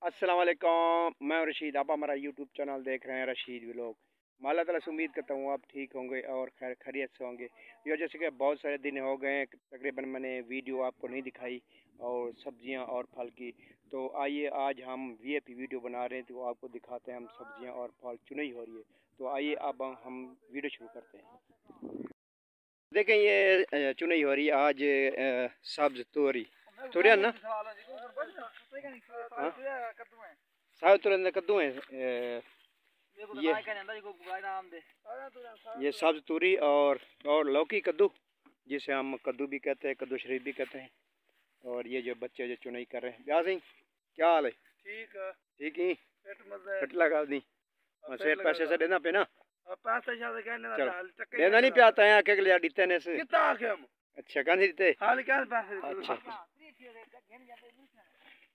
अस्सलाम वालेकुम। मैं रशीद, आप हमारा यूट्यूब चैनल देख रहे हैं रशीद व्लॉग। मैं अल्लाह ताला से उम्मीद करता हूँ आप ठीक होंगे और खैर खैरियत से होंगे। ये जैसे कि बहुत सारे दिन हो गए हैं, तकरीबन मैंने वीडियो आपको नहीं दिखाई और सब्जियां और फल की। तो आइए आज हम वीआईपी वीडियो बना रहे हैं, तो आपको दिखाते हैं हम सब्जियां और फल चुनाई हो रही है। तो आइए अब हम वीडियो शुरू करते हैं। देखें ये चुनाई हो रही है आज सब्ज तोरी तोरिया ना हाँ? साहब तुरंत कद्दू है ये सब्ज तूरी और लौकी कद्दू, जिसे हम कद्दू भी कहते हैं, कद्दू शरीफ भी कहते हैं। और ये जो बच्चे जो चुनाई कर रहे हैं, ब्याह सिंह क्या हाल है? ठीक है, ठीक ही फिट लगा दी सेठ पैसे से देना पे ना चलो देना नहीं पे आता है आके लिया दीते ने से अच्छा कहाँ दीते अच्छा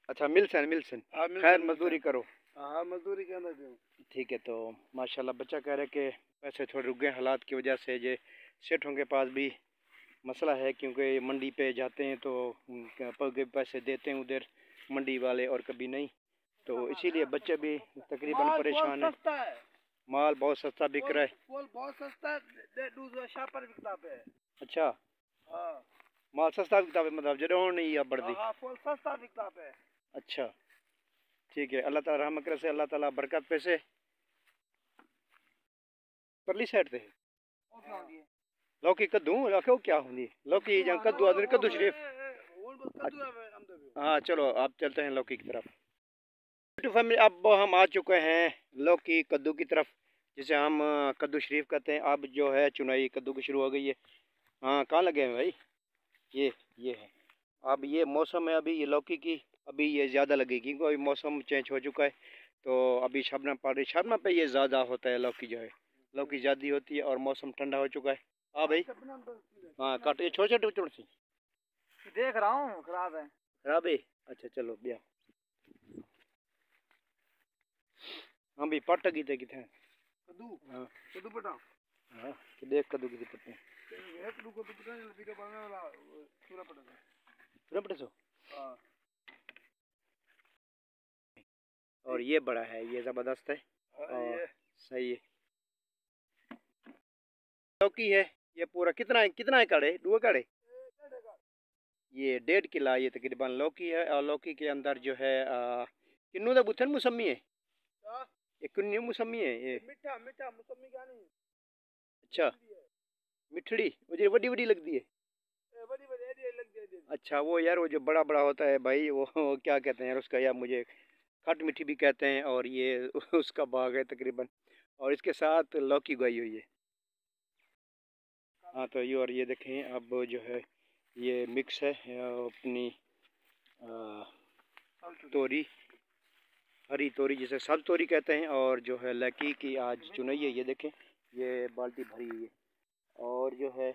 अच्छा मिलसन खैर मजदूरी करो। हाँ मजदूरी के अंदर ठीक है। तो माशाल्लाह बच्चा कह रहे कि पैसे थोड़े रुक गए हालात की वजह से। ये सेठों के पास भी मसला है, क्योंकि मंडी पे जाते हैं तो पैसे देते हैं उधर मंडी वाले और कभी नहीं, तो इसीलिए बच्चे भी तकरीबन परेशान है। माल बहुत सस्ता बिक रहा है, बहुत सस्ता है। अच्छा माल सस्ता बिकता है, मतलब जरूर नहीं है बढ़ती सस्ता बिकता है। अच्छा ठीक है, अल्लाह ताला रहमत करे से, अल्लाह ताला बरकत पैसे परली साइड थे लौकी कद्दू रखो क्या होंगी लौकी या कद्दू आदमी कद्दू शरीफ। हाँ चलो आप चलते हैं लौकी की तरफ। यूट्यूब फैमिली अब हम आ चुके हैं लौकी कद्दू की तरफ, जिसे हम कद्दू शरीफ कहते हैं। अब जो है चुनाई कद्दू की शुरू हो गई है। हाँ कहाँ लगे हैं भाई? ये है। अब ये मौसम है अभी ये लौकी की, अभी ये ज़्यादा लगेगी क्योंकि अभी मौसम चेंज हो चुका है। तो अभी शबनम पड़ रही, शबनम पे ये ज़्यादा होता है लौकी, जो है लौकी ज़्यादा होती है और मौसम ठंडा हो चुका है। हाँ भाई हाँ काट ये छोटे छोटे छोटे सी देख रहा हूँ खराब है खराब है। अच्छा चलो भैया हम भी पट की थे किथे कद्दू हाँ कद्दू पटा हाँ कि देख कद्दू की पट्टे कद्दू को पटा वीडियो बनाने वाला पूरा पटा सो हाँ। और ये बड़ा है, ये जबरदस्त है और सही है। लौकी है ये पूरा कितना है काड़े दो काड़े ये 1.5 किला ये तकरीबन लौकी है। और लौकी के अंदर जो है किन्नू दा बुथन मौसमी है, ये किन्नू मौसमी है ये मीठा मीठा मौसमी का नहीं। अच्छा मिठड़ी वो जो बड़ी बड़ी लगती है अच्छा वो यार वो जो बड़ा बड़ा होता है भाई वो क्या कहते हैं यार उसका, यार मुझे खट मिठी भी कहते हैं। और ये उसका बाग है तकरीबन, और इसके साथ लौकी उगाई हुई है। हाँ तो ये और ये देखें अब जो है ये मिक्स है अपनी तोरी, हरी तोरी जिसे सब तोरी कहते हैं, और जो है लौकी की आज चुनाई है। ये देखें ये बाल्टी भरी हुई है और जो है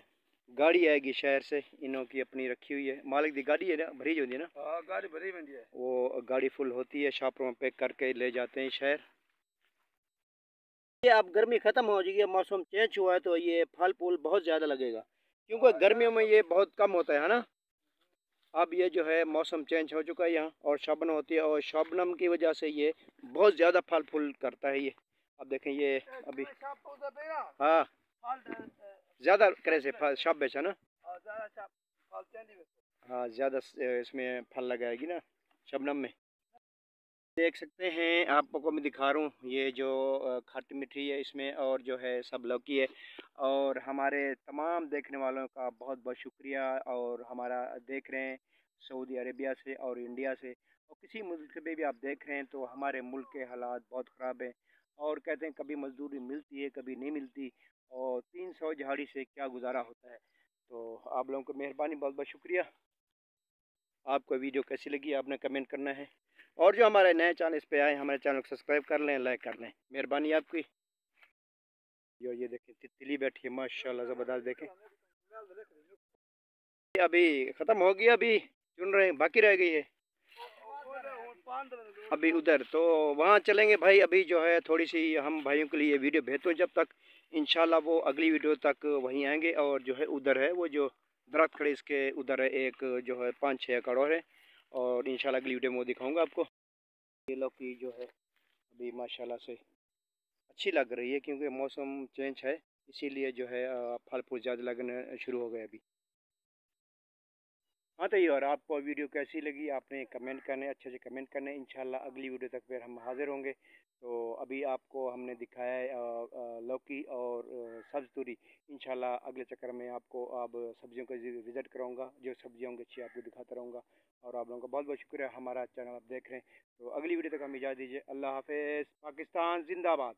गाड़ी आएगी शहर से, इन्हों की अपनी रखी हुई है, मालिक की गाड़ी है ना भरी होती है ना। हाँ गाड़ी भरी होती है, वो गाड़ी फुल होती है, शॉपर में पैक करके ले जाते हैं शहर। ये अब गर्मी ख़त्म हो जाएगी, मौसम चेंज हुआ है तो ये फल फूल बहुत ज़्यादा लगेगा, क्योंकि गर्मियों में ये बहुत कम होता है ना। अब ये जो है मौसम चेंज हो चुका है यहाँ और शबनम होती है, और शबनम की वजह से ये बहुत ज़्यादा फल फूल करता है ये। अब देखें ये अभी हाँ ज़्यादा करे से फल शब बेचा ना, हाँ ज़्यादा इसमें फल लगाएगी ना शबनम में। देख सकते हैं आपको मैं दिखा रहा हूँ ये जो खट्टी मीठी है इसमें, और जो है सब लौकी है। और हमारे तमाम देखने वालों का बहुत बहुत शुक्रिया, और हमारा देख रहे हैं सऊदी अरेबिया से और इंडिया से और किसी मुल्क में भी आप देख रहे हैं, तो हमारे मुल्क के हालात बहुत ख़राब हैं। और कहते हैं कभी मजदूरी मिलती है कभी नहीं मिलती, और 300 झाड़ी से क्या गुजारा होता है। तो आप लोगों को मेहरबानी, बहुत बहुत शुक्रिया। आपको वीडियो कैसी लगी आपने कमेंट करना है, और जो हमारे नए चैनल इस पे आए हमारे चैनल को सब्सक्राइब कर लें, लाइक कर लें, मेहरबानी आपकी। ये देखें तितली बैठी है माशाल्लाह ज़बरदस्त। देखें अभी ख़त्म हो गया, अभी चुन रहे हैं, बाकी रह गई है अभी उधर, तो वहाँ चलेंगे भाई। अभी जो है थोड़ी सी हम भाइयों के लिए वीडियो भेजते हैं, जब तक इंशाल्लाह वो अगली वीडियो तक वहीं आएंगे। और जो है उधर है वो जो दरख्त खड़े इसके उधर है एक जो है 5-6 एकड़ और है, और इंशाल्लाह अगली वीडियो में वो दिखाऊंगा आपको। ये लौकी जो है अभी माशाल्लाह से अच्छी लग रही है, क्योंकि मौसम चेंज है, इसीलिए जो है फल फूल ज़्यादा लगने शुरू हो गए अभी। हाँ तो ये, और आपको वीडियो कैसी लगी आपने कमेंट करने, अच्छे से कमेंट करने। इंशाल्लाह अगली वीडियो तक फिर हम हाज़िर होंगे। तो अभी आपको हमने दिखाया है लौकी और सब्ज़ तुरी। इंशाल्लाह अगले चक्कर में आपको अब सब्जियों का विज़िट कराऊंगा, जो सब्जियाँ होंगी अच्छी आपको दिखाता रहूँगा। और आप लोगों का बहुत बहुत शुक्रिया, हमारा चैनल आप देख रहे हैं। तो अगली वीडियो तक हम इजाज़त दीजिए। अल्लाह हाफ़िज़। पाकिस्तान जिंदाबाद।